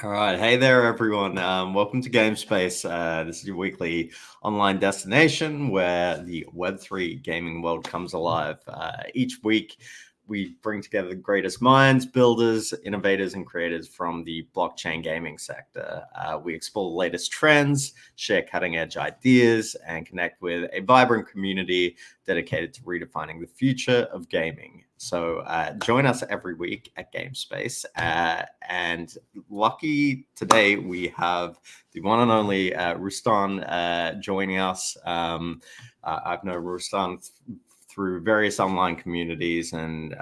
All right. Hey there, everyone. Welcome to GameSpace. This is your weekly online destination where the Web3 gaming world comes alive. Each week, we bring together the greatest minds, builders, innovators, and creators from the blockchain gaming sector. We explore the latest trends, share cutting edge ideas, and connect with a vibrant community dedicated to redefining the future of gaming. So join us every week at GameSpace. And lucky today we have the one and only Roustan joining us. I've known Roustan through various online communities, and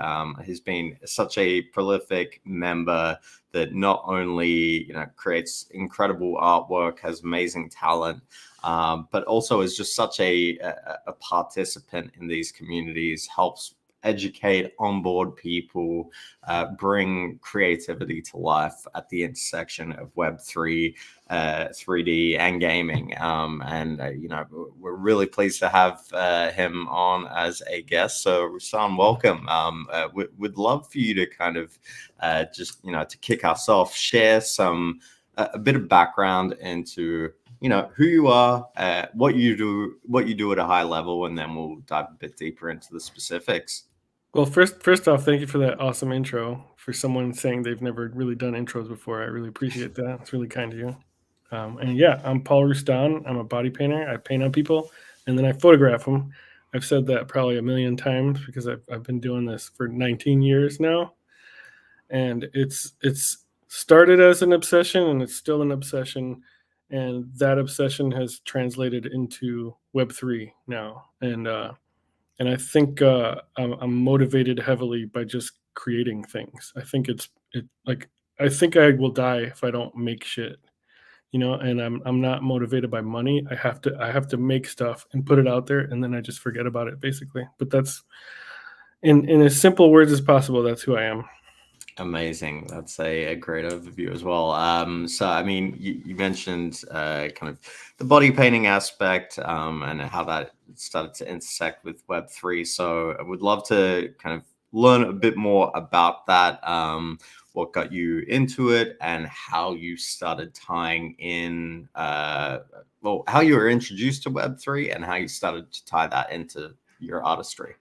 he's been such a prolific member that not only creates incredible artwork, has amazing talent, but also is just such a participant in these communities, helps educate, onboard people, bring creativity to life at the intersection of Web3, 3D, and gaming. We're really pleased to have him on as a guest. So, Roustan, welcome. We'd love for you to kind of to kick us off, share a bit of background into who you are, what you do at a high level, and then we'll dive a bit deeper into the specifics. Well, first off, thank you for that awesome intro. For someone saying they've never really done intros before, I really appreciate that. It's really kind of you. And yeah, I'm Paul Roustan. I'm a body painter. I paint on people, and then I photograph them. I've said that probably a million times because I've been doing this for 19 years now, and it's started as an obsession, and it's still an obsession, and that obsession has translated into Web3 now, and I think I'm motivated heavily by just creating things. I think I think I will die if I don't make shit, and I'm not motivated by money. I have to make stuff and put it out there, and then I just forget about it basically. But that's in as simple words as possible. That's who I am. Amazing. That's a great overview as well. So, I mean, you mentioned kind of the body painting aspect and how that started to intersect with Web3. So, I would love to kind of learn a bit more about that, what got you into it, and how you started tying in, how you were introduced to Web3 and how you started to tie that into your artistry.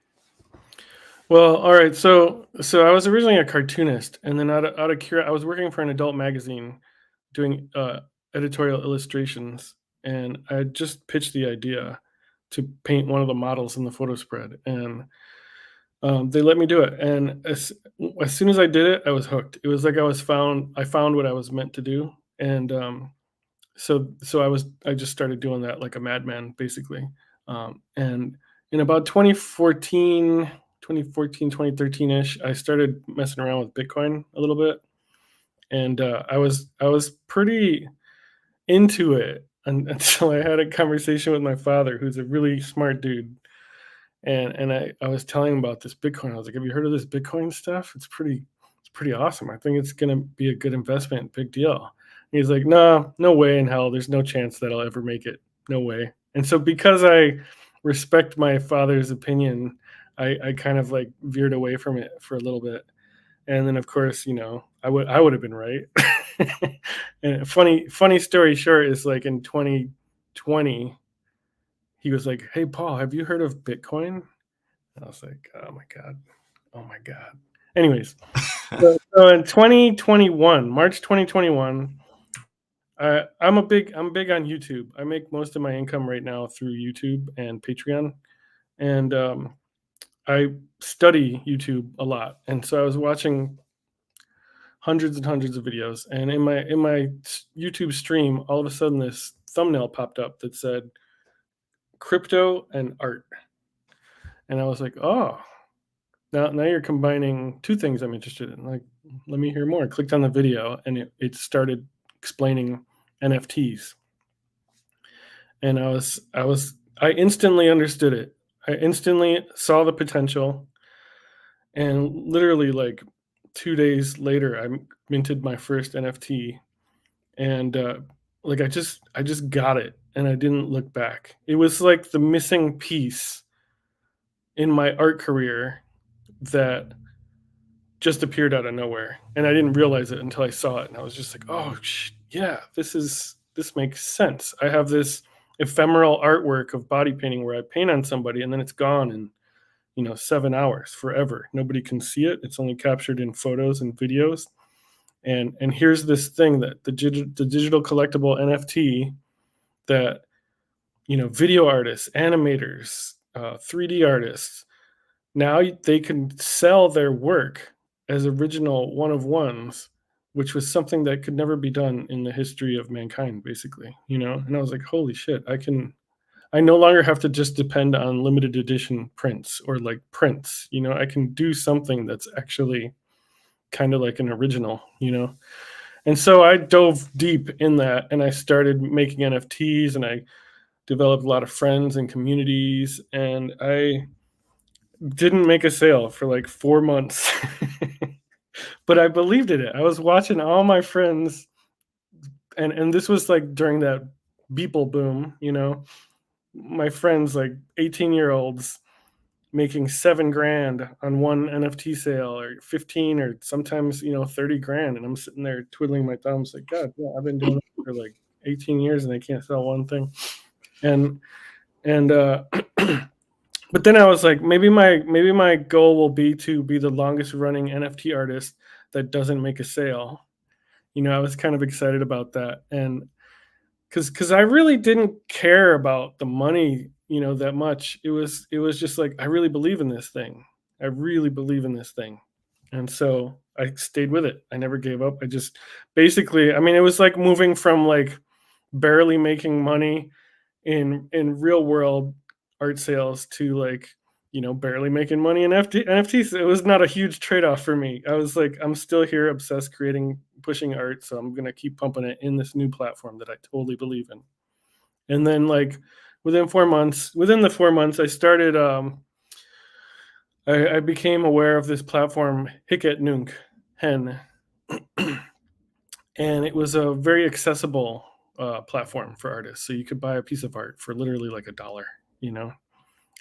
Well, all right. So I was originally a cartoonist, and then out of curiosity, I was working for an adult magazine doing editorial illustrations, and I had just pitched the idea to paint one of the models in the photo spread, and they let me do it. And as soon as I did it, I was hooked. It was like I found what I was meant to do, and I just started doing that like a madman, basically. And in about 2013ish, I started messing around with Bitcoin a little bit, and I was pretty into it until I had a conversation with my father, who's a really smart dude, and I was telling him about this Bitcoin. I was like, "Have you heard of this Bitcoin stuff? It's pretty awesome. I think it's gonna be a good investment, big deal." And he's like, "No, no way in hell. There's no chance that I'll ever make it. No way." And so because I respect my father's opinion, I kind of like veered away from it for a little bit. And then of course, I would have been right. And funny story short is like in 2020, he was like, "Hey Paul, have you heard of Bitcoin?" I was like, "Oh my god, oh my god." Anyways, so in 2021, March 2021, I'm big on YouTube. I make most of my income right now through YouTube and Patreon, and I study YouTube a lot. And so I was watching hundreds and hundreds of videos, and in my YouTube stream, all of a sudden this thumbnail popped up that said crypto and art, and I was like, "Oh, now you're combining two things I'm interested in. Like, let me hear more." I clicked on the video, and it started explaining NFTs, and I instantly understood it. I instantly saw the potential, and literally like 2 days later, I minted my first NFT, and like I just got it, and I didn't look back. It was like the missing piece in my art career that just appeared out of nowhere, and I didn't realize it until I saw it, and I was just like, oh yeah, this makes sense. I have this ephemeral artwork of body painting where I paint on somebody and then it's gone in 7 hours, forever. Nobody can see it. It's only captured in photos and videos. And here's this thing that the digital collectible NFT that video artists, animators, 3D artists, now they can sell their work as original one of ones, which was something that could never be done in the history of mankind, basically. And I was like, holy shit, I no longer have to just depend on limited edition prints or like prints. I can do something that's actually kind of like an original. And so I dove deep in that, and I started making NFTs, and I developed a lot of friends and communities, and I didn't make a sale for like 4 months. But I believed in it. I was watching all my friends, and this was like during that Beeple boom, my friends, like 18-year-olds, making 7 grand on one NFT sale, or 15, or sometimes 30 grand, and I'm sitting there twiddling my thumbs like, God, yeah, I've been doing it for like 18 years and I can't sell one thing. And but then I was like, maybe my goal will be to be the longest running NFT artist that doesn't make a sale. I was kind of excited about that, and because I really didn't care about the money, that much. It was just like, I really believe in this thing. I really believe in this thing, and so I stayed with it. I never gave up. I just basically, I mean, it was like moving from like barely making money in real world art sales to like barely making money in NFTs. It was not a huge trade-off for me. I was like, I'm still here, obsessed, creating, pushing art, so I'm gonna keep pumping it in this new platform that I totally believe in. And then like within the 4 months, I started I became aware of this platform, Hicket Nunk Hen, and it was a very accessible platform for artists. So you could buy a piece of art for literally like $1,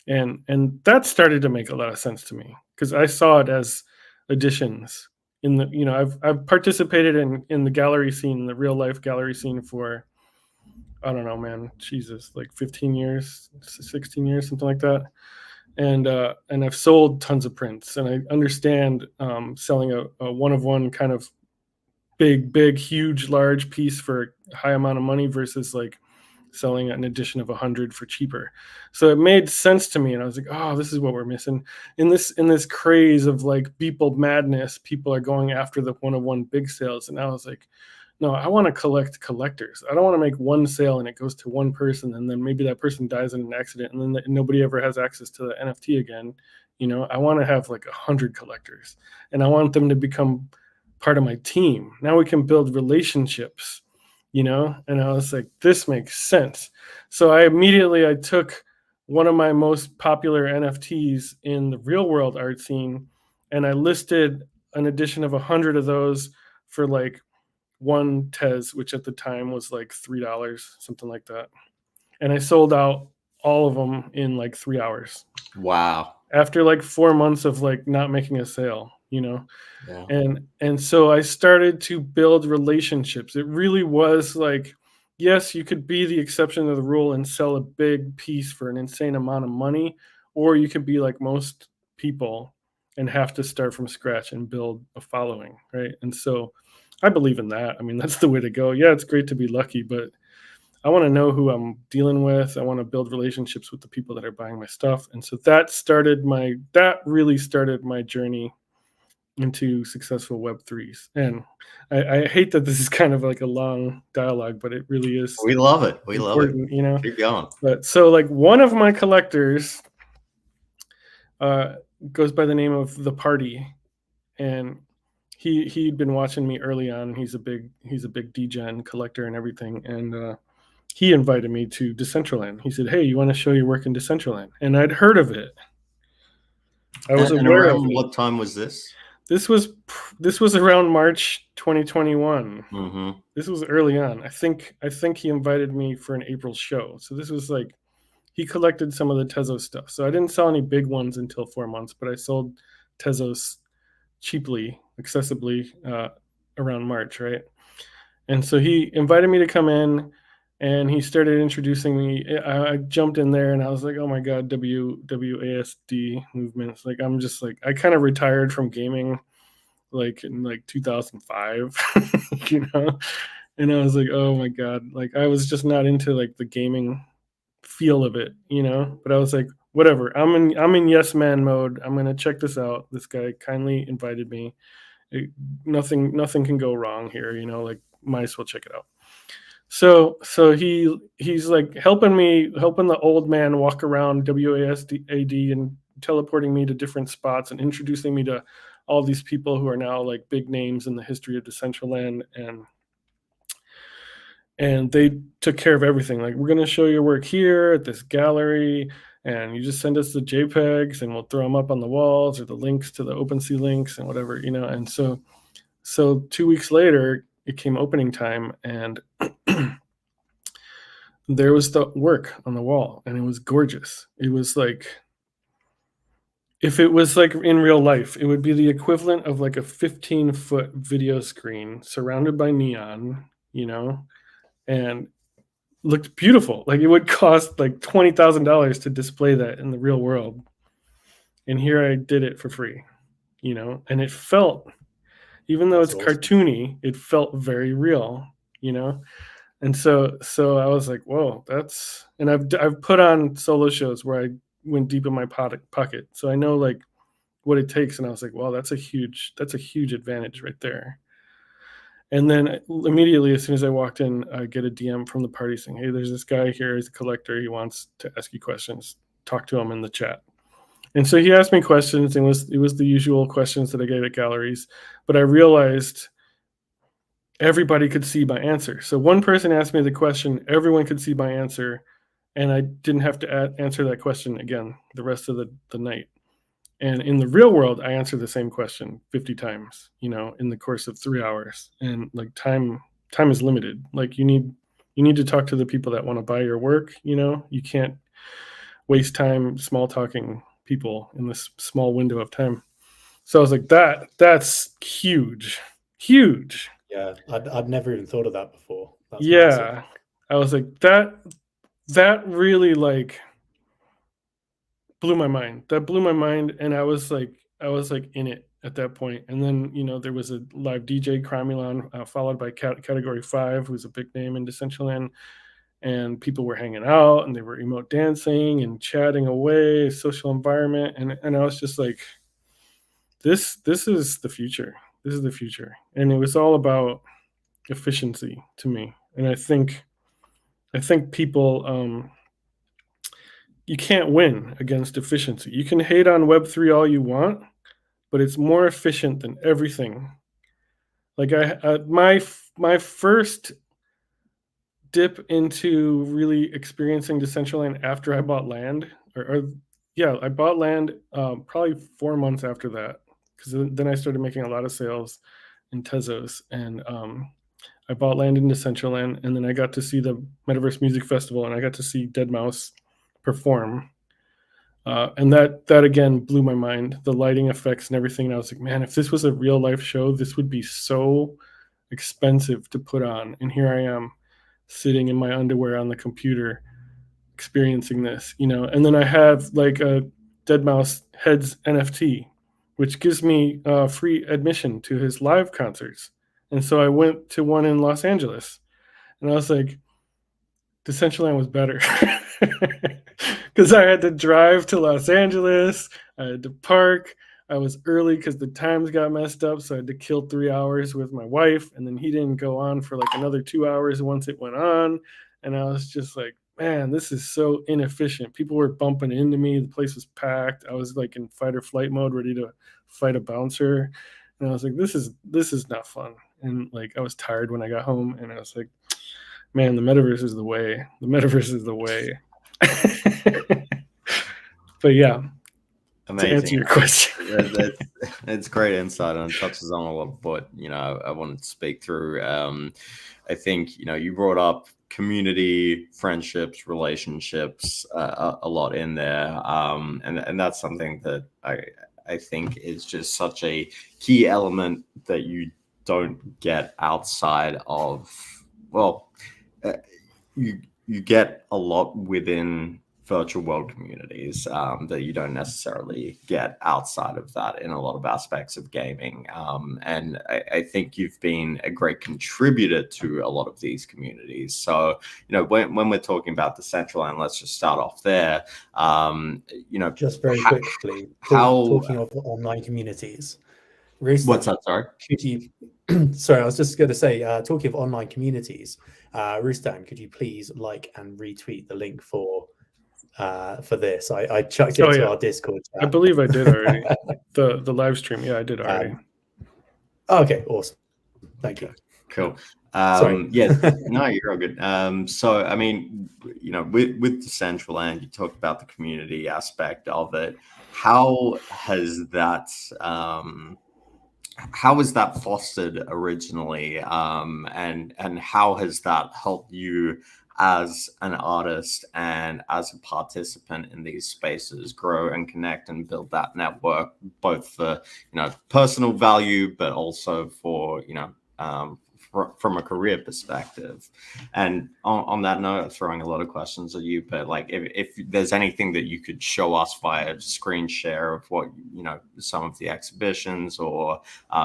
and that started to make a lot of sense to me, because I saw it as additions. I've participated in the gallery scene, the real life gallery scene, for, I don't know, man, Jesus, like 15 years, 16 years, something like that. And I've sold tons of prints, and I understand selling a one of one kind of big, huge, large piece for a high amount of money versus like selling an edition of 100 for cheaper. So it made sense to me, and I was like, oh, this is what we're missing in this craze of like Beeple madness. People are going after the one of one big sales, and I was like, no, I want to collect collectors. I don't want to make one sale and it goes to one person, and then maybe that person dies in an accident, and then nobody ever has access to the NFT again. I want to have like 100 collectors, and I want them to become part of my team. Now we can build relationships, and I was like, this makes sense. So I took one of my most popular NFTs in the real world art scene, and I listed an edition of 100 of those for like one Tez, which at the time was like $3, something like that. And I sold out all of them in like 3 hours. Wow. After like 4 months of like not making a sale. Yeah. And so I started to build relationships. It really was like, yes, you could be the exception to the rule and sell a big piece for an insane amount of money, or you could be like most people and have to start from scratch and build a following, right? And so I believe in that. I mean, that's the way to go. Yeah, it's great to be lucky, but I want to know who I'm dealing with. I want to build relationships with the people that are buying my stuff. And so that really started my journey into successful Web3s. And I hate that this is kind of like a long dialogue, but it really is. We love it. We love it. Keep going. But so like one of my collectors goes by the name of The Party, and he'd been watching me early on. He's a big degen collector and everything, and he invited me to Decentraland. He said, hey, you want to show your work in Decentraland? And I'd heard of it. I was aware of it. What time was this? This was around March 2021. Mm-hmm. This was early on. I think he invited me for an April show. So this was like, he collected some of the Tezos stuff. So I didn't sell any big ones until 4 months, but I sold Tezos cheaply, accessibly around March, right? And so he invited me to come in, and he started introducing me. I jumped in there, and I was like, "Oh my god, WASD movements!" Like I'm just like I kind of retired from gaming, like in like 2005, you know. And I was like, "Oh my god!" Like I was just not into like the gaming feel of it, you know. But I was like, "Whatever. I'm in yes man mode. I'm gonna check this out." This guy kindly invited me. It, nothing can go wrong here, you know. Like might as well check it out. So he's like helping the old man walk around WASD and teleporting me to different spots and introducing me to all these people who are now like big names in the history of Decentraland, and they took care of everything. Like, we're going to show your work here at this gallery, and you just send us the JPEGs and we'll throw them up on the walls, or the links to the OpenSea links and whatever, you know. And so 2 weeks later it came opening time, and there was the work on the wall, and it was gorgeous. It was like, if it was like in real life, it would be the equivalent of like a 15-foot video screen surrounded by neon, you know, and looked beautiful. Like it would cost like $20,000 to display that in the real world. And here I did it for free, you know, and it felt, even though That's it's awesome. cartoony, it felt very real, you know. And so I was like, whoa, that's, and I've put on solo shows where I went deep in my pocket. So I know like what it takes. And I was like, wow, that's a huge advantage right there. And then immediately, as soon as I walked in, I get a DM from the party saying, hey, there's this guy here. He's a collector. He wants to ask you questions. Talk to him in the chat. And so he asked me questions, and it was the usual questions that I get at galleries. But I realized everybody could see my answer. So one person asked me the question, everyone could see my answer, and I didn't have to answer that question again the rest of the night. And in the real world, I answered the same question 50 times, you know, in the course of 3 hours. And like time is limited. Like you need to talk to the people that want to buy your work, you know. You can't waste time small talking people in this small window of time. So I was like, that's huge. Huge. Yeah, I'd never even thought of that before. That's massive. Yeah. I was like, that really like blew my mind. That blew my mind, and I was like in it at that point. And then, you know, there was a live DJ, Crimulon, followed by Category 5, who's a big name in Decentraland, and people were hanging out and they were emote dancing and chatting away, social environment, and I was just like, this is the future. This is the future. And it was all about efficiency to me. And I think people, you can't win against efficiency. You can hate on Web3 all you want, but it's more efficient than everything. Like my first dip into really experiencing Decentraland after I bought land, or yeah, I bought land probably 4 months after that, because then I started making a lot of sales in Tezos, and I bought land in Decentraland, and then I got to see the Metaverse Music Festival, and I got to see Deadmau5 perform. And that again blew my mind, the lighting effects and everything. And I was like, man, if this was a real life show, this would be so expensive to put on. And here I am sitting in my underwear on the computer experiencing this, you know. And then I have like a Deadmau5 Heads NFT, which gives me free admission to his live concerts. And so I went to one in Los Angeles, and I was like, Decentraland was better. Because I had to drive to Los Angeles. I had to park. I was early because the times got messed up. So I had to kill 3 hours with my wife. And then he didn't go on for like another 2 hours once it went on. And I was just like, man, this is so inefficient. People were bumping into me. The place was packed. I was like in fight or flight mode, ready to fight a bouncer. And I was like, this is not fun. And like I was tired when I got home, and I was like, man, the metaverse is the way. The metaverse is the way. But yeah, Amazing. to answer your question. It's great insight, and it touches on a lot of what, you know, I wanted to speak through. I think, you know, you brought up community, friendships, relationships, a lot in there, and that's something that I think is just such a key element that you don't get outside of, well, you get a lot within virtual world communities that you don't necessarily get outside of that in a lot of aspects of gaming. And I think you've been a great contributor to a lot of these communities. So, when we're talking about Decentraland, let's just start off there. Just very quickly, talking of online communities. Roustan, what's that? Sorry? Could you, sorry, I was just going to say, talking of online communities, Roustan, could you please like and retweet the link for this? I chucked it to our Discord chat. I believe I did already. the live stream, I did already. Okay, awesome. Thank you. Cool. Sorry. Yeah, no, you're all good. So, I mean, with Decentraland, you talked about the community aspect of it. How has that fostered originally, and how has that helped you as an artist and as a participant in these spaces grow and connect and build that network, both for personal value, but also for from a career perspective? And on that note, throwing a lot of questions at you, but like if there's anything that you could show us via screen share of what some of the exhibitions or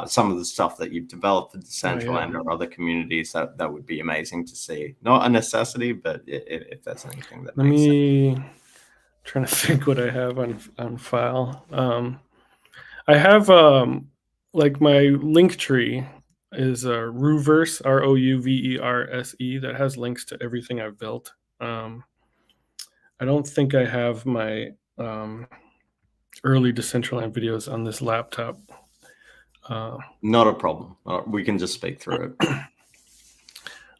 some of the stuff that you've developed for Decentraland or other communities, that would be amazing to see. Not a necessity, but if there's anything that makes sense. Trying to think what I have on file. I have like my link tree is Rouverse, Rouverse, that has links to everything I've built. I don't think I have my early Decentraland videos on this laptop. Not a problem. We can just speak through it.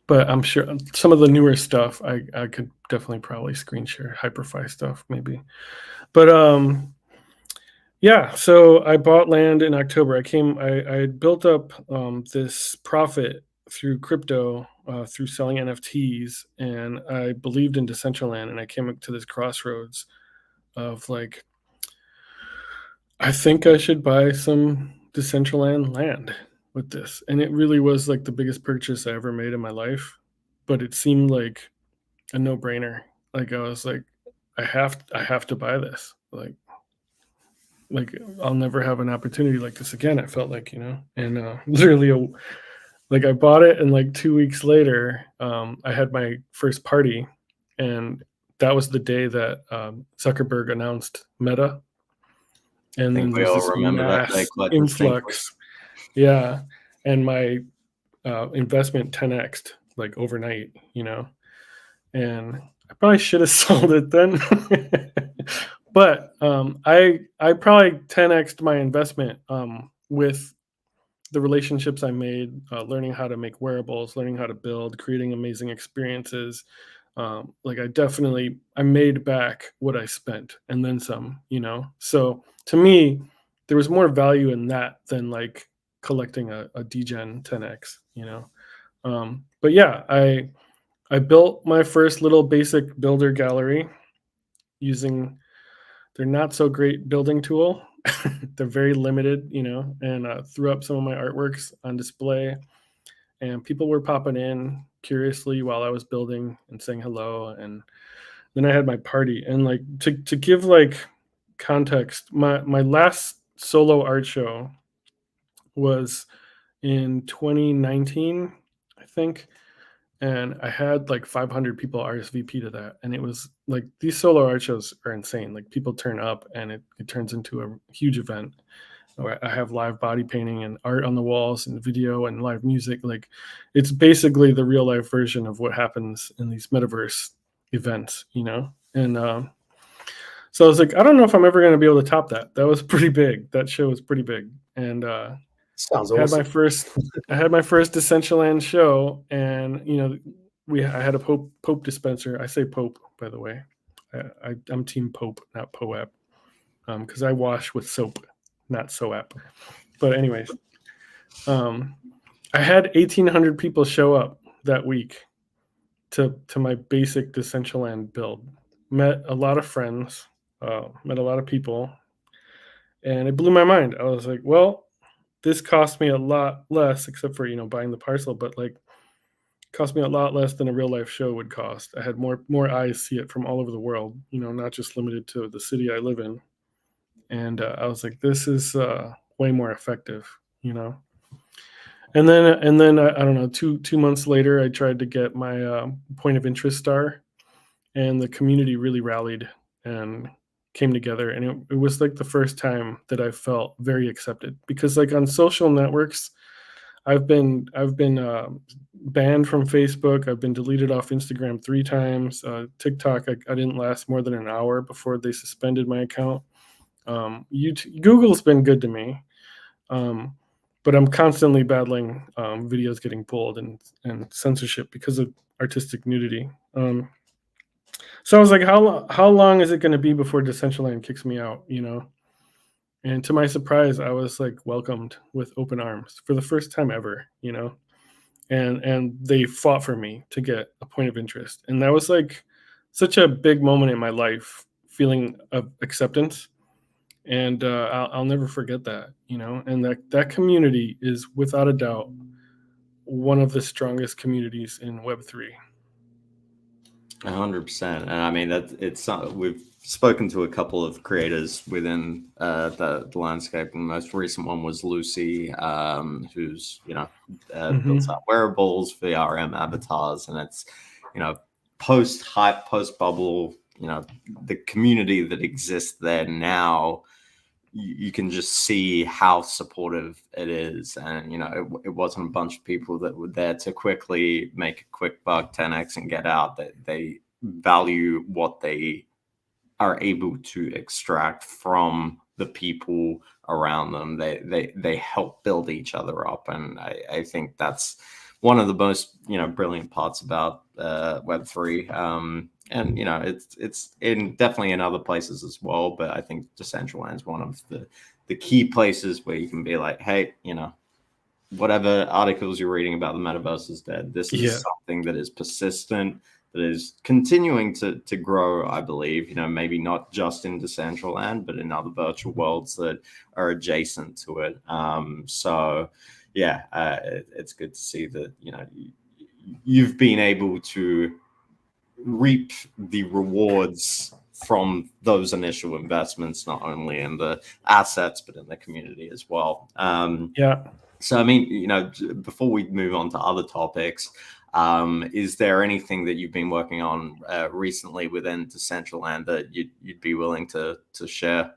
But I'm sure some of the newer stuff I could definitely probably screen share, Hyperfi stuff maybe. But yeah, so I bought land in October. I built up this profit through crypto, through selling NFTs, and I believed in Decentraland, and I came up to this crossroads of like, I think I should buy some Decentraland land with this. And it really was like the biggest purchase I ever made in my life, but it seemed like a no-brainer. Like I was like, I have to buy this. Like I'll never have an opportunity like this again. I felt like, and literally like I bought it, and like 2 weeks later, I had my first party, and that was the day that Zuckerberg announced Meta. And then there's this mass influx. Yeah. And my investment 10x'd like overnight, and I probably should have sold it then. But I probably 10x'd my investment with the relationships I made, learning how to make wearables, learning how to build, creating amazing experiences. Like I made back what I spent and then some, So to me, there was more value in that than like collecting a DGen 10x, But yeah, I built my first little basic builder gallery using their not so great building tool. They're very limited, and threw up some of my artworks on display, and people were popping in curiously while I was building and saying hello. And then I had my party, and like to give like context, my last solo art show was in 2019, I think. And I had like 500 people RSVP to that. And it was like, these solo art shows are insane. Like people turn up and it turns into a huge event. I have live body painting and art on the walls and video and live music. Like it's basically the real life version of what happens in these metaverse events, And so I was like, I don't know if I'm ever going to be able to top that. That was pretty big. That show was pretty big. And sounds awesome. I had my first Decentraland show, and I had a Pope dispenser. I say Pope, by the way. I'm Team Pope, not Poep, because I wash with soap, not soap. But anyways, I had 1,800 people show up that week to my basic Decentraland build. Met a lot of friends, met a lot of people, And it blew my mind. I was like, well, this cost me a lot less, except for buying the parcel, but like cost me a lot less than a real life show would cost. I had more eyes see it from all over the world, not just limited to the city I live in. And I was like, this is way more effective, And then I don't know, two months later, I tried to get my point of interest star, and the community really rallied and came together, and it was like the first time that I felt very accepted, because like on social networks, I've been banned from Facebook. I've been deleted off Instagram 3 times. TikTok, I didn't last more than an hour before they suspended my account. Google's been good to me, um, but I'm constantly battling videos getting pulled and censorship because of artistic nudity. So I was like, how long is it going to be before Decentraland kicks me out? And to my surprise, I was like welcomed with open arms for the first time ever. And they fought for me to get a point of interest, and that was like such a big moment in my life, feeling of acceptance. And I'll never forget that. And that community is without a doubt one of the strongest communities in Web3. 100%. And I mean that we've spoken to a couple of creators within the landscape, and the most recent one was Lucy, who's built up wearables, VRM avatars, and it's post hype, post bubble, the community that exists there now. You can just see how supportive it is, and it wasn't a bunch of people that were there to quickly make a quick buck, 10x, and get out. That they value what they are able to extract from the people around them. They help build each other up, and I think that's one of the most brilliant parts about Web3. And it's definitely in other places as well, but I think Decentraland is one of the key places where you can be like, hey, whatever articles you're reading about the metaverse is dead. This is something that is persistent, that is continuing to grow, I believe, maybe not just in Decentraland, but in other virtual worlds that are adjacent to it. So yeah, it's good to see that, you've been able to reap the rewards from those initial investments, not only in the assets, but in the community as well. So, I mean, before we move on to other topics, is there anything that you've been working on recently within Decentraland that you'd be willing to share?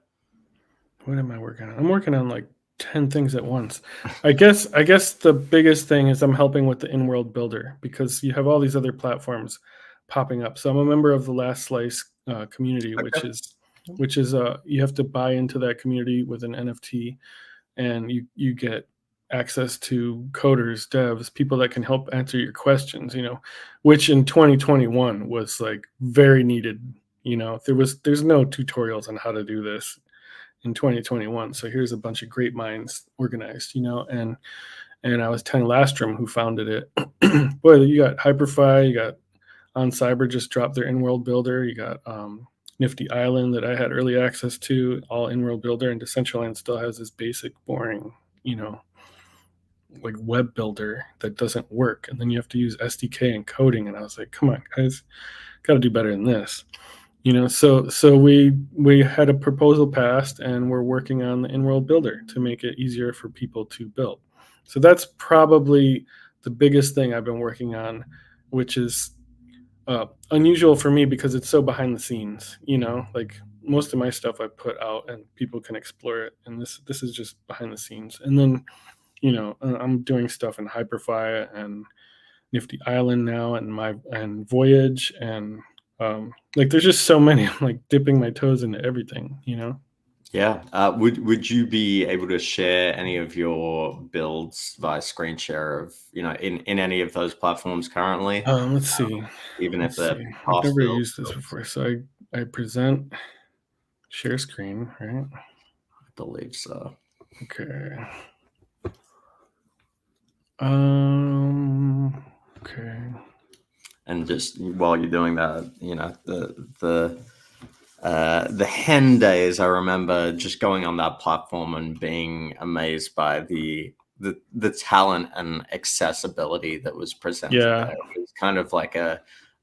What am I working on? I'm working on like 10 things at once. I guess the biggest thing is I'm helping with the in-world builder, because you have all these other platforms popping up. So I'm a member of the Last Slice community, Okay. which is you have to buy into that community with an NFT, and you get access to coders, devs, people that can help answer your questions, which in 2021 was like very needed. There's no tutorials on how to do this in 2021. So here's a bunch of great minds organized, and I was telling Lastrom, who founded it, boy, you got Hyperfi, you got On Cyber just dropped their in-world builder, you got Nifty Island that I had early access to, all in-world builder, and Decentraland still has this basic, boring, like web builder that doesn't work, and then you have to use SDK and coding. And I was like, come on, guys, got to do better than this. So we had a proposal passed, and we're working on the in-world builder to make it easier for people to build. So that's probably the biggest thing I've been working on, which is unusual for me because it's so behind the scenes. Like most of my stuff I put out and people can explore it, and this is just behind the scenes. And then I'm doing stuff in Hyperfi and Nifty Island now, and Voyage, and like there's just so many. I'm like dipping my toes into everything. Yeah. Would you be able to share any of your builds via screen share of in any of those platforms currently? Let's see. Even if they're I've past never builds? used this before, so I present share screen, right? I believe so. Okay. Okay. And just while you're doing that, the the hen days. I remember just going on that platform and being amazed by the talent and accessibility that was presented Yeah. there. It was kind of like a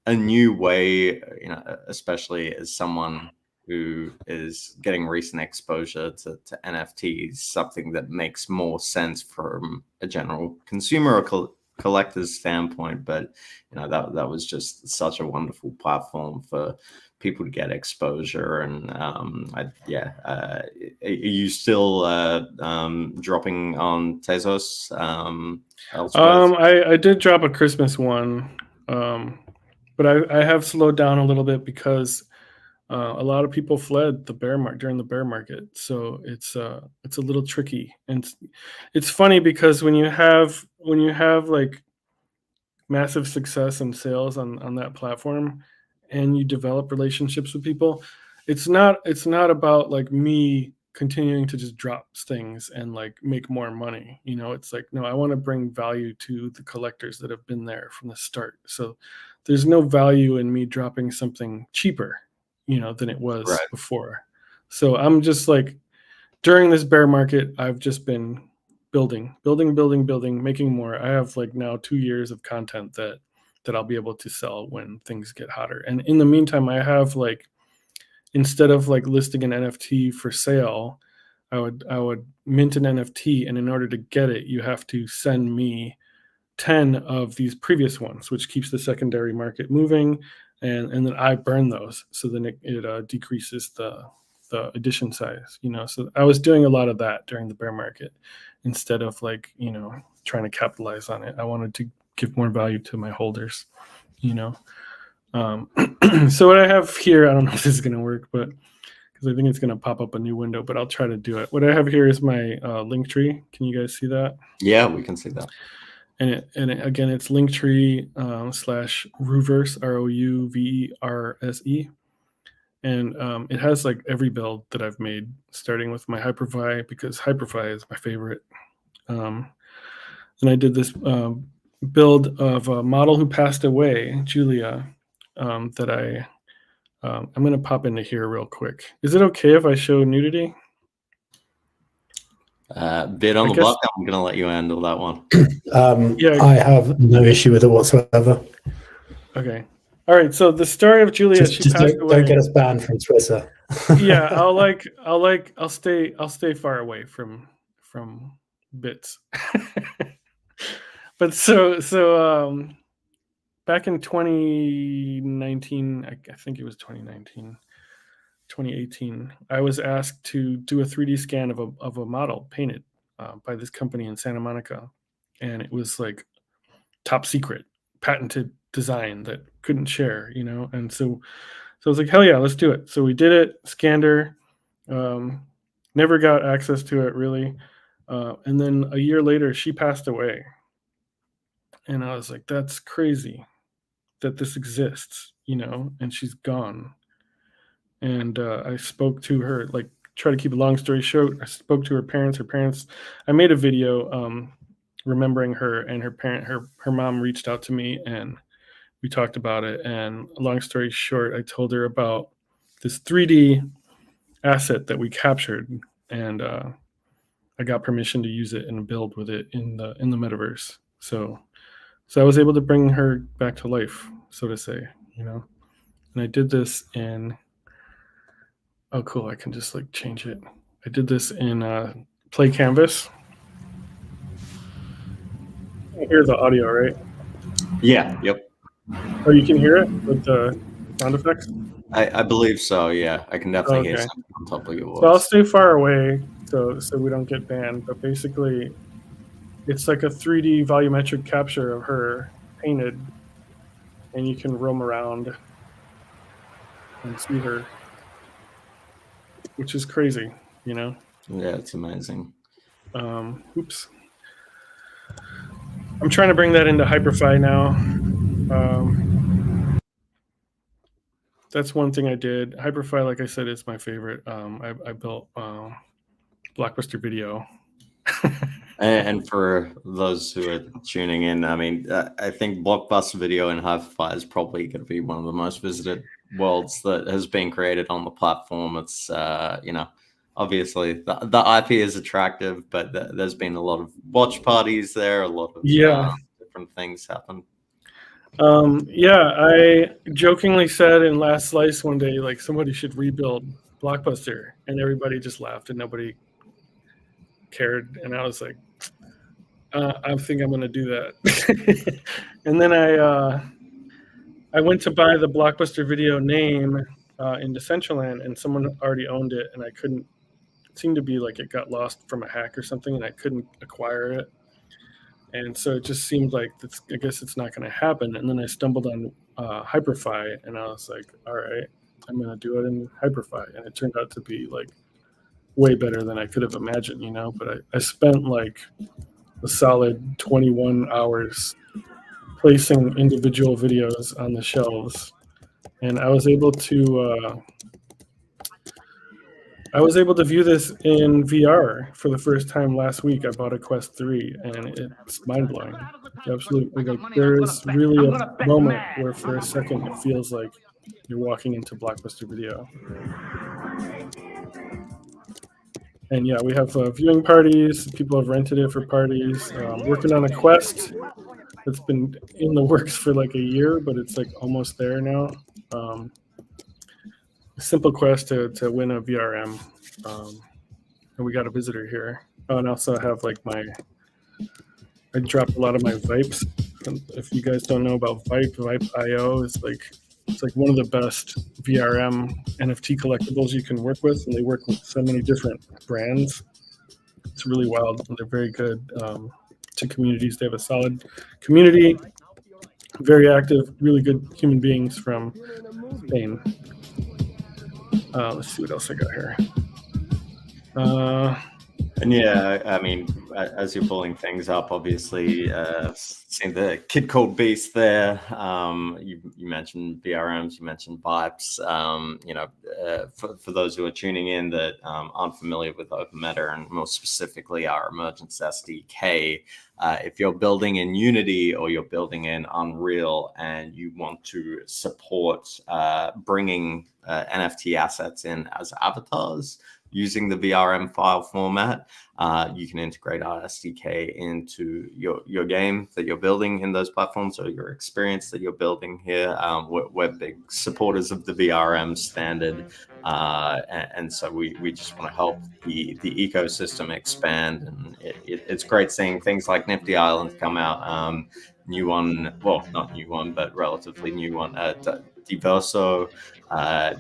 new way, you know, especially as someone who is getting recent exposure to NFTs, something that makes more sense from a general consumer or collector's standpoint. But you know, that was just such a wonderful platform for people to get exposure. And are you still dropping on Tezos elsewhere? I did drop a Christmas one, but I have slowed down a little bit because a lot of people fled the during the bear market, so it's a little tricky. And it's funny because when you have like massive success and sales on that platform, and you develop relationships with people, it's not about like me continuing to just drop things and like make more money. You know, it's like, no, I want to bring value to the collectors that have been there from the start. So there's no value in me dropping something cheaper, you know, than it was Right. before. So I'm just like, during this bear market, I've just been building, making more. I have like now 2 years of content that I'll be able to sell when things get hotter. And in the meantime, I have like, instead of like listing an NFT for sale, I would mint an NFT, and in order to get it, you have to send me 10 of these previous ones, which keeps the secondary market moving, and then I burn those, so then it decreases the edition size, you know. So I was doing a lot of that during the bear market instead of like, you know, trying to capitalize on it. I wanted to give more value to my holders, you know. So what I have here, I don't know if this is going to work, but because I think it's going to pop up a new window, but I'll try to do it. What I have here is my link tree. Can you guys see that? Yeah, we can see that. And again, it's Linktree /Rouverse, ROUVERSE. And it has like every build that I've made, starting with my Hyperfi, because Hyperfi is my favorite. And I did this build of a model who passed away, Julia, that I'm going to pop into here real quick. Is it okay if I show nudity? Bit on the block. I'm going to let you handle that one. Yeah, I have no issue with it whatsoever. Okay. All right. So the story of Julia, she passed away. Don't get us banned from Twitter. Yeah, I'll stay far away from bits. But so back in 2019, I think it was 2018, I was asked to do a 3D scan of a model painted by this company in Santa Monica, and it was like top secret, patented design that couldn't share, you know. And so I was like, hell yeah, let's do it. So we did it, scanned her, never got access to it really. And then a year later, she passed away. And I was like, that's crazy that this exists, you know, and she's gone. And I spoke to her, like, try to keep a long story short, I spoke to her parents. I made a video remembering her, and her mom reached out to me, and we talked about it. And long story short, I told her about this 3D asset that we captured, and I got permission to use it and build with it in the metaverse. So I was able to bring her back to life, so to say, you know. And I did this in, oh cool, I can just like change it. I did this in Play Canvas. You hear the audio, right? Yeah. Yep. Oh, you can hear it with the sound effects? I believe so. Yeah, I can definitely hear something on top of your voice. So I'll stay far away so we don't get banned. But basically, it's like a 3D volumetric capture of her painted, and you can roam around and see her, which is crazy, you know? Yeah, it's amazing. Oops. I'm trying to bring that into Hyperfi now. That's one thing I did. Hyperfi, like I said, is my favorite. I built Blockbuster Video. And for those who are tuning in, I mean, I think Blockbuster Video in Hyperfi is probably going to be one of the most visited worlds that has been created on the platform. It's obviously the IP is attractive, but there's been a lot of watch parties there, a lot of different things happen. I jokingly said in Last Slice one day, like, somebody should rebuild Blockbuster, and everybody just laughed and nobody cared. And I was like, I think I'm going to do that. And then I went to buy the Blockbuster Video name in Decentraland, and someone already owned it, and I couldn't. It seemed to be like it got lost from a hack or something, and I couldn't acquire it. And so it just seemed like I guess it's not going to happen. And then I stumbled on Hyperfi, and I was like, all right, I'm going to do it in Hyperfi. And it turned out to be like way better than I could have imagined, But I spent like a solid 21 hours placing individual videos on the shelves. And I was able to view this in VR for the first time last week. I bought a Quest 3, and it's mind-blowing. Absolutely. Like, there is really a moment where for a second it feels like you're walking into Blockbuster Video. And yeah, we have viewing parties. People have rented it for parties. Working on a Quest that's been in the works for like a year, but it's like almost there now. A simple quest to win a VRM. And we got a visitor here. Oh, and I also have like I dropped a lot of my Vipes. If you guys don't know about Vipe.io is it's like one of the best VRM NFT collectibles you can work with, and they work with so many different brands. It's really wild, and they're very good to communities. They have a solid community, very active, really good human beings from Spain. Let's see what else I got here. And yeah, I mean, as you're pulling things up, obviously, seeing the Kid Called Beast there. You mentioned VRMs, you mentioned Vipes. For those who are tuning in that aren't familiar with OpenMeta, and more specifically our Emergence SDK, if you're building in Unity or you're building in Unreal and you want to support bringing NFT assets in as avatars, using the VRM file format, you can integrate our SDK into your game that you're building in those platforms, or your experience that you're building here. We're big supporters of the VRM standard, and so we just want to help the ecosystem expand. And it's great seeing things like Nifty Island come out. New one, well, not new one, but relatively new one. Diverso.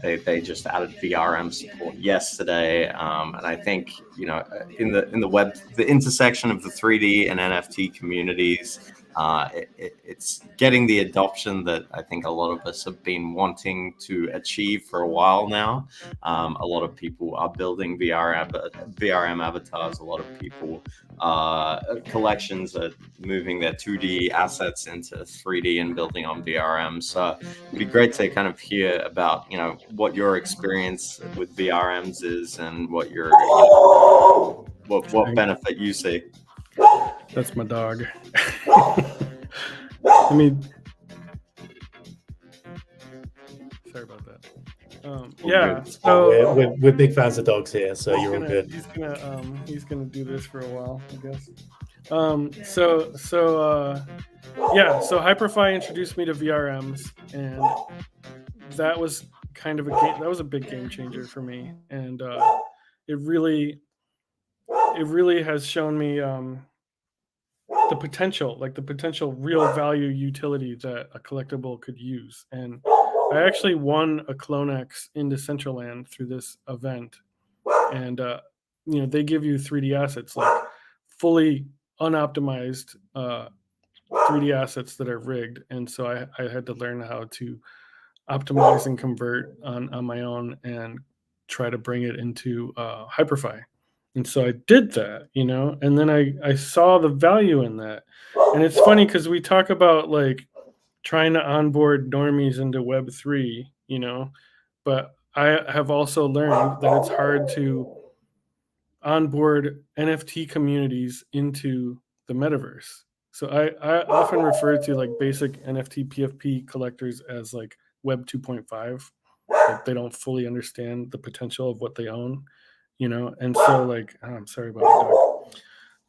They just added VRM support yesterday, and I think in the web, the intersection of the 3D and NFT communities, it's getting the adoption that I think a lot of us have been wanting to achieve for a while now. A lot of people are building VRM avatars. A lot of people collections are moving their 2D assets into 3D and building on VRM. So it'd be great to kind of hear about what your experience with VRMs is, and what your what benefit you see. That's my dog. I mean, sorry about that. Yeah, so we're big fans of dogs here, so you're all good. He's gonna do this for a while, I guess. So Hyperfi introduced me to VRMs, and that was kind of a big game changer for me, and it really has shown me the potential real value utility that a collectible could use. And I actually won a CloneX in Decentraland through this event, and they give you 3D assets, like fully unoptimized 3D assets that are rigged, and so I had to learn how to optimize and convert on my own and try to bring it into Hyperfi. And so I did that, and then I saw the value in that. And it's funny because we talk about like trying to onboard normies into Web3, but I have also learned that it's hard to onboard NFT communities into the metaverse. So I often refer to like basic NFT PFP collectors as like Web 2.5. that they don't fully understand the potential of what they own, and so like I'm sorry about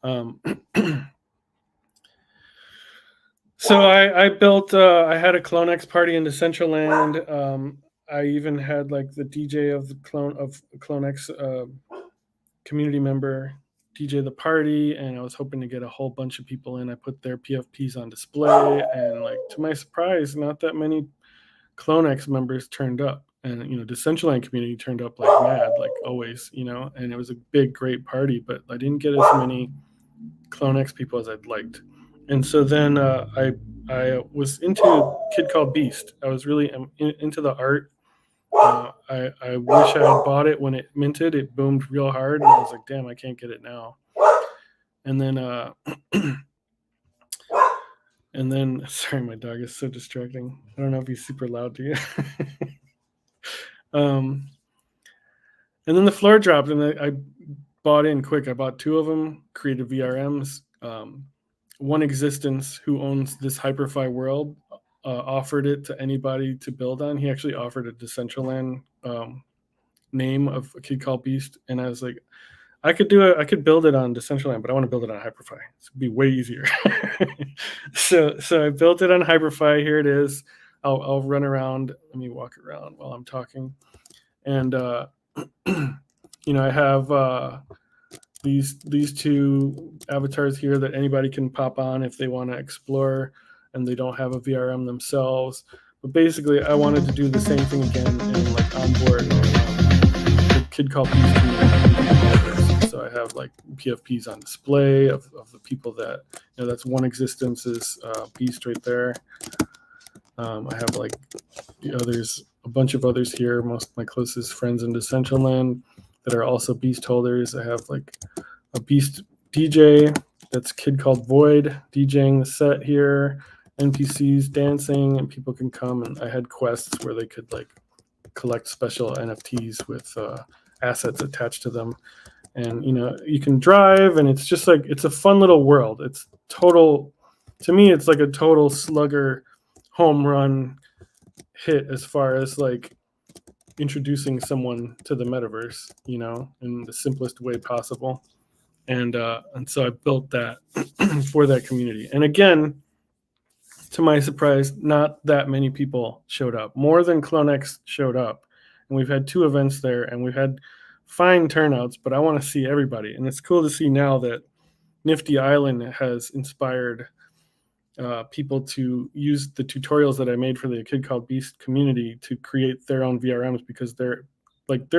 the dog. So I built I had a CloneX party in Decentraland. I even had like the DJ of the CloneX community member DJ the party, and I was hoping to get a whole bunch of people in. I put their PFPs on display, and like to my surprise, not that many CloneX members turned up, and Decentraland community turned up like mad, like always, and it was a big, great party, but I didn't get as many CloneX people as I'd liked. And so then I was into a kid called Beast. I was really into the art. I wish I had bought it when it minted. It boomed real hard, and I was like, damn, I can't get it now. And then and then sorry, my dog is so distracting. I don't know if he's super loud to you. And then the floor dropped, and I bought in quick. I bought 2 of them, created VRMs. One Existence, who owns this HyperFi world, offered it to anybody to build on. He actually offered a Decentraland name of a kid called Beast, and I was like, I could do it. I could build it on Decentraland, but I want to build it on HyperFi. It's be way easier. so I built it on HyperFi. Here it is. I'll run around. Let me walk around while I'm talking, and I have these 2 avatars here that anybody can pop on if they want to explore and they don't have a VRM themselves. But basically, I wanted to do the same thing again and like onboard a kid called Beast. So I have like PFPs on display of the people that, that's One Existence's Beast right there. I have like a bunch of others here, most of my closest friends in Decentraland that are also Beast holders. I have like a Beast DJ that's a kid called Void DJing the set here, NPCs dancing, and people can come. And I had quests where they could like collect special NFTs with assets attached to them. And you can drive, and it's just like it's a fun little world. It's total, to me, it's like a total slugger home run hit as far as like introducing someone to the metaverse, in the simplest way possible. And so I built that for that community. And again, to my surprise, not that many people showed up. More than CloneX showed up. And we've had 2 events there, and we've had fine turnouts, but I want to see everybody. And it's cool to see now that Nifty Island has inspired people to use the tutorials that I made for the Kid Called Beast community to create their own VRMs, because they're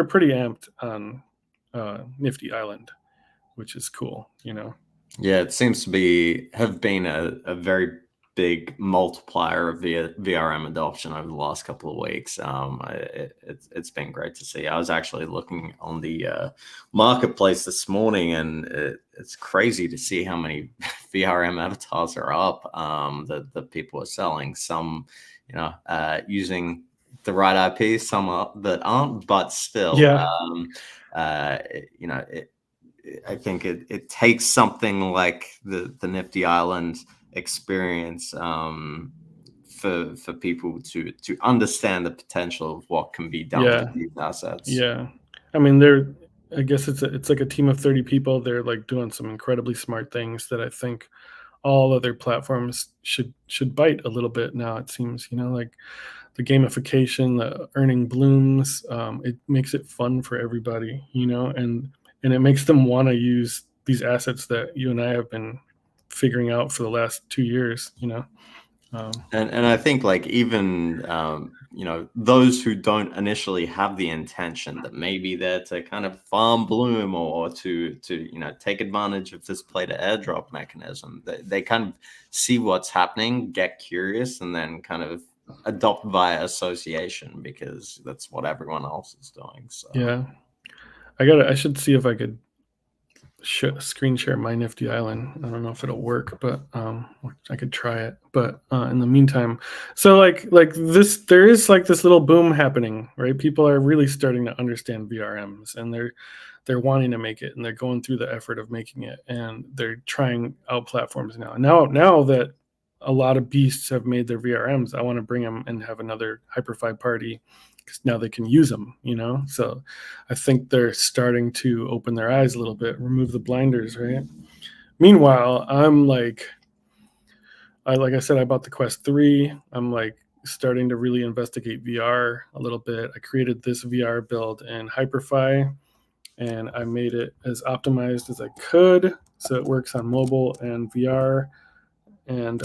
pretty amped on Nifty Island, which is cool, Yeah, it seems to have been a very big multiplier of VRM adoption over the last couple of weeks. It's been great to see. I was actually looking on the marketplace this morning, and it's crazy to see how many VRM avatars are up that people are selling. Some, using the right IP, some that aren't, but still, yeah. I think it takes something like the Nifty Island experience for people to understand the potential of what can be done with these assets. Yeah, I mean, I guess it's like a team of 30 people. They're like doing some incredibly smart things that I think all other platforms should bite a little bit now. It seems, like the gamification, the earning blooms, it makes it fun for everybody, and it makes them want to use these assets that you and I have been figuring out for the last 2 years, and I think like even those who don't initially have the intention that maybe they're to kind of farm bloom or to take advantage of this play to airdrop mechanism, they kind of see what's happening, get curious, and then kind of adopt via association, because that's what everyone else is doing. So yeah, I should see if I could screen share my Nifty Island. I don't know if it'll work, but I could try it. But in the meantime, so like this, there is like this little boom happening, right? People are really starting to understand VRMs, and they're wanting to make it, and they're going through the effort of making it, and they're trying out platforms now. Now that a lot of beasts have made their VRMs. I want to bring them and have another Hyper-V party because now they can use them, So I think they're starting to open their eyes a little bit, remove the blinders, right? Meanwhile, I'm like I said, I bought the Quest 3. I'm like starting to really investigate VR a little bit. I created this VR build in Hyper-V, and I made it as optimized as I could so it works on mobile and VR. And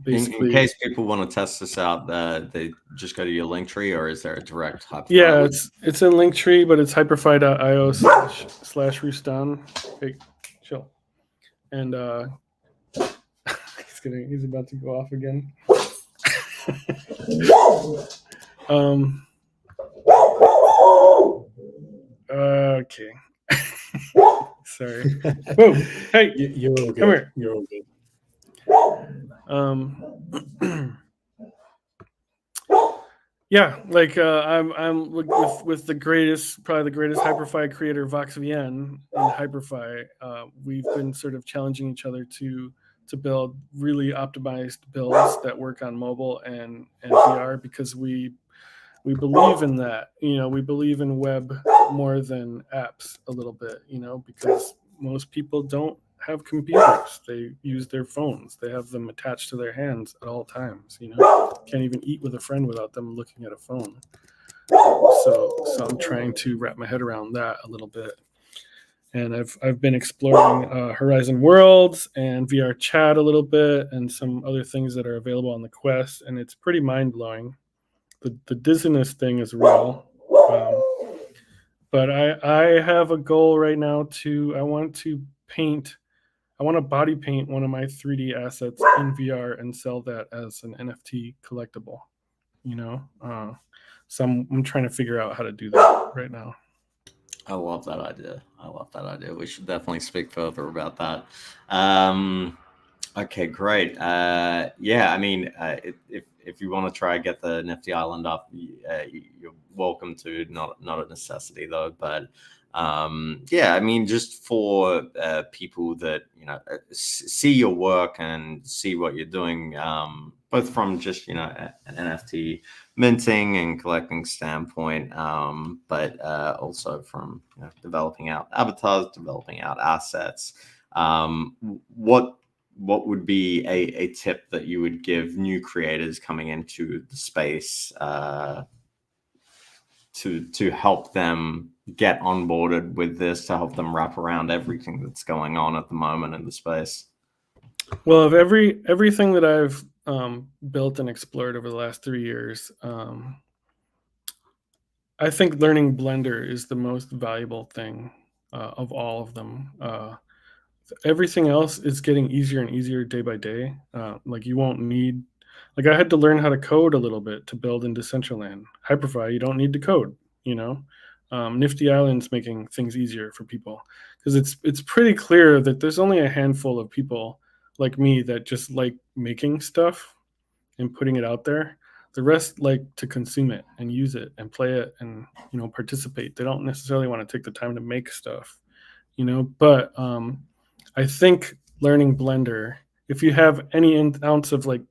basically, in case people want to test this out, they just go to your link tree, or is there a direct Hyper-V? Yeah, it's in Linktree, but it's hyperfi.io/Roustan. Hey, chill. And he's about to go off again. Okay. Sorry. Whoa. Hey, You're all good. Come here. You're all good. Yeah, like I'm with the greatest, probably the greatest Hyper-V creator, VoxVN, in Hyper-V. We've been sort of challenging each other to build really optimized builds that work on mobile and VR, because we believe in that. We believe in web more than apps a little bit, because most people don't have computers. They use their phones. They have them attached to their hands at all times. Can't even eat with a friend without them looking at a phone. So I'm trying to wrap my head around that a little bit. And I've been exploring Horizon Worlds and VR Chat a little bit, and some other things that are available on the Quest, and it's pretty mind blowing. The dizziness thing is real. But I have a goal right now I want to body paint one of my 3D assets in VR and sell that as an NFT collectible, So I'm trying to figure out how to do that right now. I love that idea. We should definitely speak further about that. Okay, great. Yeah, I mean, if you want to try get the Nifty Island up, you're welcome to. Not a necessity though, but yeah, I mean, just for people that see your work and see what you're doing, both from just an NFT minting and collecting standpoint, but also from developing out avatars, developing out assets. What would be a tip that you would give new creators coming into the space to help them get onboarded with this, to help them wrap around everything that's going on at the moment in the space? Well, of everything that I've built and explored over the last 3 years, I think learning Blender is the most valuable thing of all of them. Everything else is getting easier and easier day by day. Like you won't need, like I had to learn how to code a little bit to build in Decentraland. Hyper-V, you don't need to code, Nifty Island's making things easier for people, because it's pretty clear that there's only a handful of people like me that just like making stuff and putting it out there. The rest like to consume it and use it and play it and participate. They don't necessarily want to take the time to make stuff, but I think learning Blender, if you have any ounce of like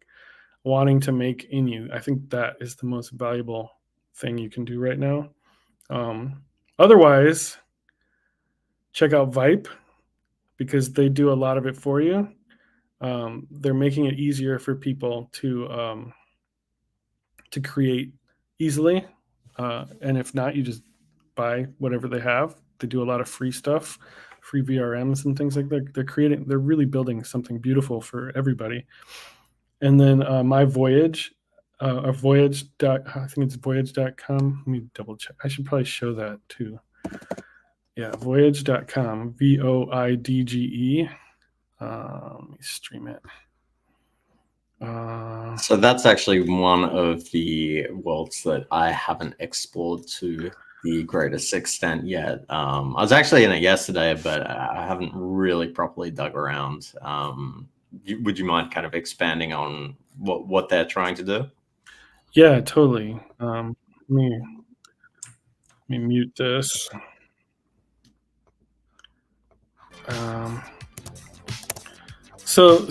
wanting to make in you, I think that is the most valuable thing you can do right now. Otherwise, check out Vipe, because they do a lot of it for you. They're making it easier for people to create easily, and if not, you just buy whatever they have. They do a lot of free stuff, free VRMs and things like that. They're really building something beautiful for everybody. And then my Voyage, I think it's voyage.com. Let me double check. I should probably show that too. Yeah, voyage.com, VOIDGE. Let me stream it. So that's actually one of the worlds that I haven't explored to the greatest extent yet. I was actually in it yesterday, but I haven't really properly dug around. Would you mind kind of expanding on what they're trying to do? Yeah, totally. Let me mute this. So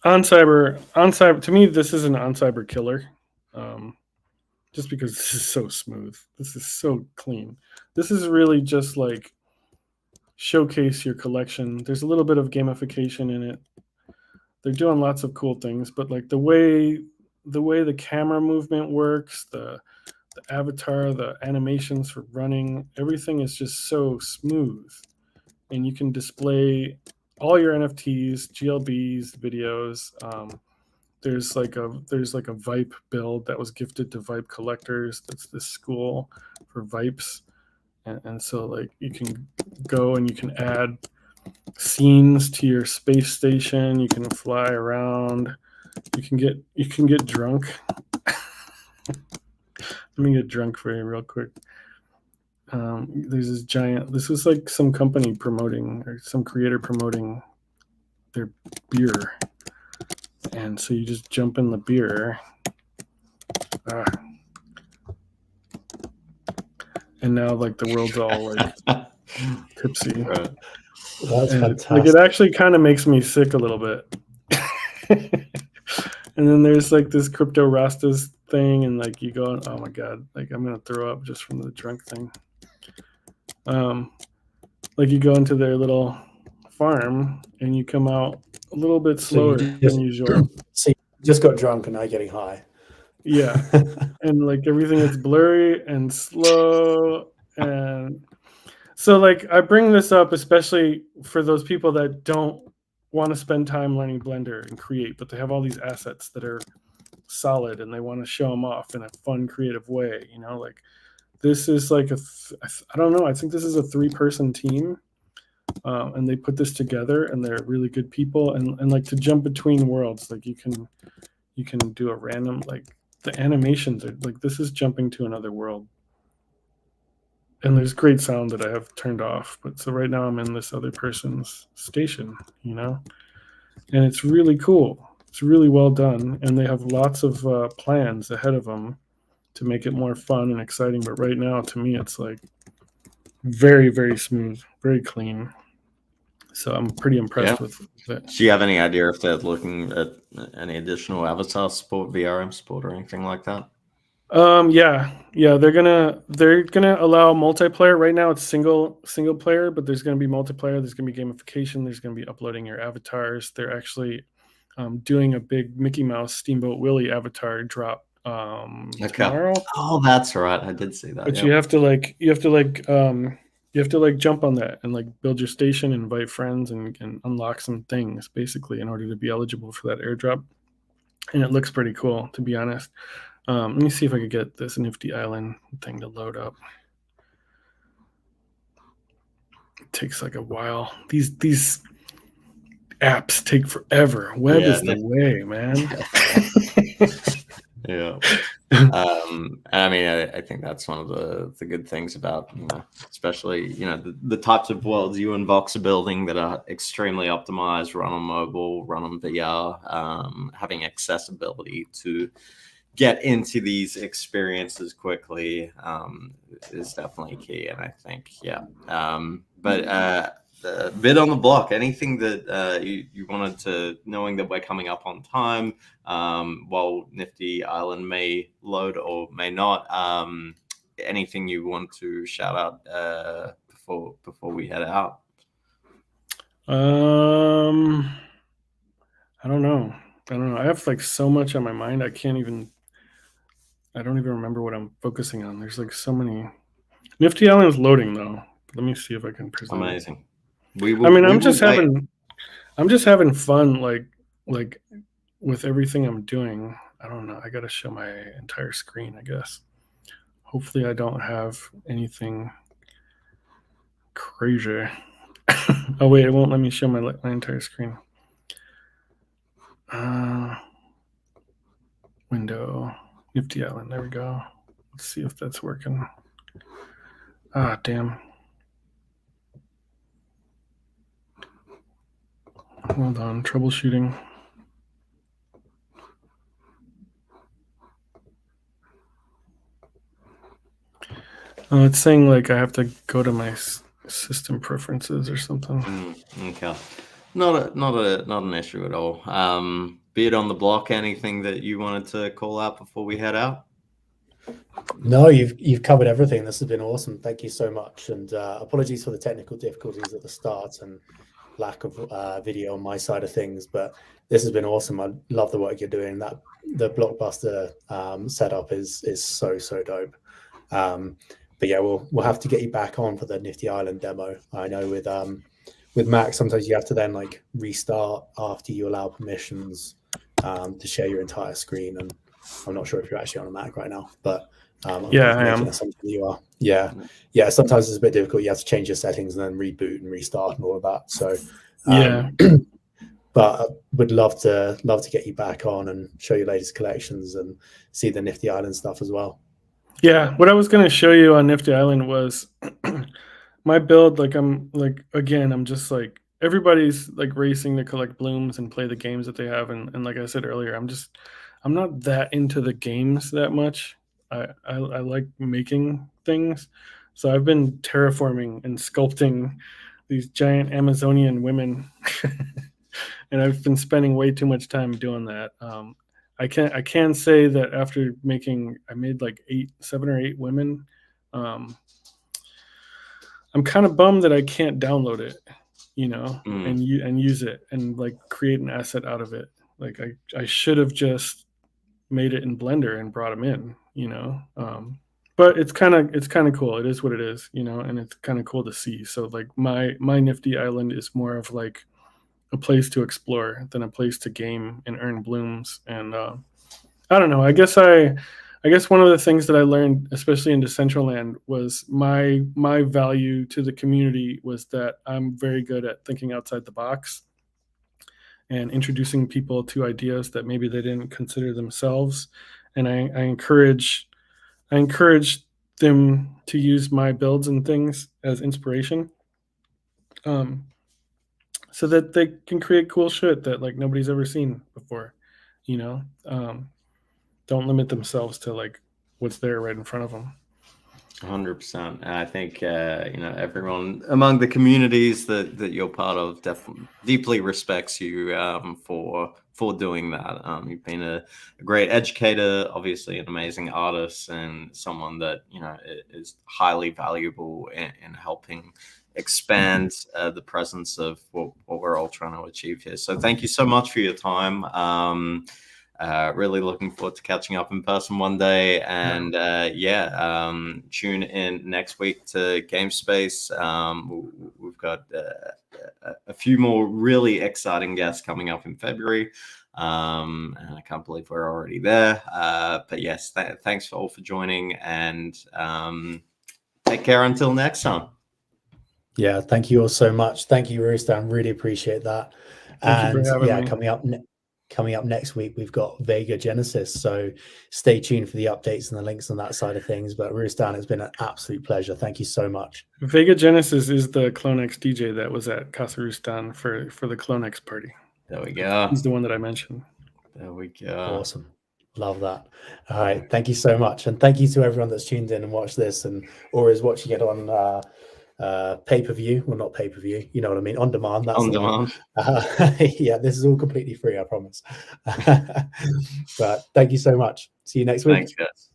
on cyber. To me, this is an on cyber killer. Just because this is so smooth. This is so clean. This is really just like showcase your collection. There's a little bit of gamification in it. They're doing lots of cool things, but like the way the camera movement works, the avatar, the animations for running, everything is just so smooth. And you can display all your NFTs, GLBs, videos. There's like a Vipe build that was gifted to Vipe collectors. That's this school for Vipes, and so like you can go and you can add scenes to your space station. You can fly around. You can get drunk. Let me get drunk for you real quick. There's this giant. This was like some company promoting or some creator promoting their beer, and so you just jump in the beer. And now like the world's all like tipsy. Right. That's And fantastic. like it actually kind of makes me sick a little bit. And then there's like this crypto Rastas thing, and like you go, oh my god, like I'm gonna throw up just from the drunk thing. Like you go into their little farm and you come out a little bit slower than usual. So you just got drunk and now you're getting high. Yeah. And like everything is blurry and slow. And so like I bring this up especially for those people that don't want to spend time learning Blender and create, but they have all these assets that are solid and they want to show them off in a fun, creative way. You know, like this is like I don't know. I think this is a 3-person team, and they put this together, and they're really good people. And like to jump between worlds, like you can do a random, like the animations are like this is jumping to another world. And there's great sound that I have turned off, but so right now I'm in this other person's station, you know, and it's really cool. It's really well done, and they have lots of plans ahead of them to make it more fun and exciting. But right now, to me, it's like very, very smooth, very clean. So I'm pretty impressed with it. Do you have any idea if they're looking at any additional avatar support, VRM support, or anything like that? Yeah, they're gonna allow multiplayer. Right now it's single player, but there's gonna be multiplayer. There's gonna be gamification. There's gonna be uploading your avatars. They're actually doing a big Mickey Mouse Steamboat Willie avatar drop tomorrow. Oh, that's right. I did see that. But you have to jump on that and like build your station and invite friends and unlock some things basically in order to be eligible for that airdrop. And it looks pretty cool, to be honest. Let me see if I could get this Nifty Island thing to load up. It takes like a while. These apps take forever. Web is the way, man. Yeah. I mean, I think that's one of the good things about, you know, especially, you know, the types of worlds you and Vox are building that are extremely optimized, run on mobile, run on VR, having accessibility to get into these experiences quickly is definitely key. And I think, but the bid on the block, anything that you wanted to, knowing that we're coming up on time, while Nifty Island may load or may not, anything you want to shout out before we head out? I don't know. I have like so much on my mind. I don't even remember what I'm focusing on. There's like so many. Nifty Island is loading though. Let me see if I can present. Amazing. I'm just having fun, like with everything I'm doing. I don't know. I got to show my entire screen, I guess. Hopefully, I don't have anything crazy. Oh wait, it won't let me show my entire screen. Window, Nifty Island. There we go. Let's see if that's working. Ah, damn. Hold on, troubleshooting. Oh, it's saying like I have to go to my system preferences or something. Okay. Not an issue at all. Be it on the block, anything that you wanted to call out before we head out? No, you've covered everything. This has been awesome. Thank you so much. And apologies for the technical difficulties at the start and lack of video on my side of things, but this has been awesome. I love the work you're doing. That the blockbuster setup is so dope. But yeah, we'll have to get you back on for the Nifty Island demo. I know with Mac, sometimes you have to then like restart after you allow permissions to share your entire screen. And I'm not sure if you're actually on a Mac right now, but yeah, I am. You are. Yeah. Sometimes it's a bit difficult. You have to change your settings and then reboot and restart and all of that. So yeah. But I would love to get you back on and show your latest collections and see the Nifty Island stuff as well. Yeah, what I was going to show you on Nifty Island was my build. Like I'm just like everybody's like racing to collect blooms and play the games that they have, and like I said earlier, I'm not that into the games that much. I like making things, so I've been terraforming and sculpting these giant Amazonian women, and I've been spending way too much time doing that. I can say that after I made like 7 or 8 women. I'm kind of bummed that I can't download it, and use it and like create an asset out of it. Like I should have just made it in Blender and brought them in, but it's kind of cool. It is what it is, and it's kind of cool to see. So like my Nifty Island is more of like a place to explore than a place to game and earn blooms. And I don't know. I guess one of the things that I learned, especially in Decentraland, was my value to the community was that I'm very good at thinking outside the box and introducing people to ideas that maybe they didn't consider themselves. And I encourage them to use my builds and things as inspiration, so that they can create cool shit that like nobody's ever seen before. Don't limit themselves to like what's there right in front of them. 100%. And I think everyone among the communities that you're part of deeply respects you for doing that. You've been a great educator, obviously an amazing artist, and someone that is highly valuable in helping expand the presence of what we're all trying to achieve here. So thank you so much for your time. Really looking forward to catching up in person one day, and tune in next week to GameSpace. We've got a few more really exciting guests coming up in February, and I can't believe we're already there. But yes, thanks all for joining, and take care until next time. Yeah, thank you all so much. Thank you, Roustan. Really appreciate that. Thank you for having me. Coming up next week, we've got Vega Genesis. So stay tuned for the updates and the links on that side of things. But Roustan, it's been an absolute pleasure. Thank you so much. Vega Genesis is the CloneX DJ that was at Casa Roustan for the CloneX party. There we go. He's the one that I mentioned. There we go. Awesome. Love that. All right. Thank you so much. And thank you to everyone that's tuned in and watched this or is watching it on pay-per-view. Well, not pay-per-view, you know what I mean, on demand. That's on demand. Yeah, this is all completely free, I promise. But thank you so much. See you next week. Thanks, guys.